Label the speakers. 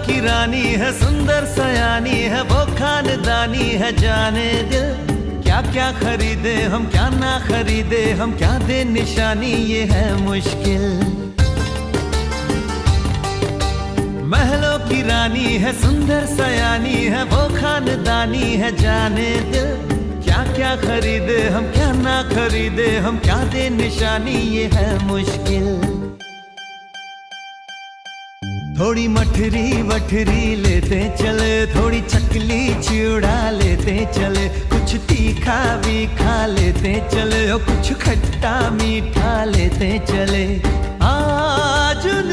Speaker 1: की रानी है, सुंदर सयानी है, वो खानदानी है। जाने दिल क्या क्या खरीदे हम, क्या ना खरीदे हम, क्या दे निशानी, ये है मुश्किल। महलों की रानी है, सुंदर सयानी है, वो खानदानी है। जाने दिल क्या क्या खरीदे हम, क्या ना खरीदे हम, क्या दे निशानी, ये है मुश्किल। थोड़ी मठरी वठरी लेते चले, थोड़ी चकली चिड़ा लेते चले, कुछ तीखा भी खा लेते चले और कुछ खट्टा मीठा लेते चले। आज उन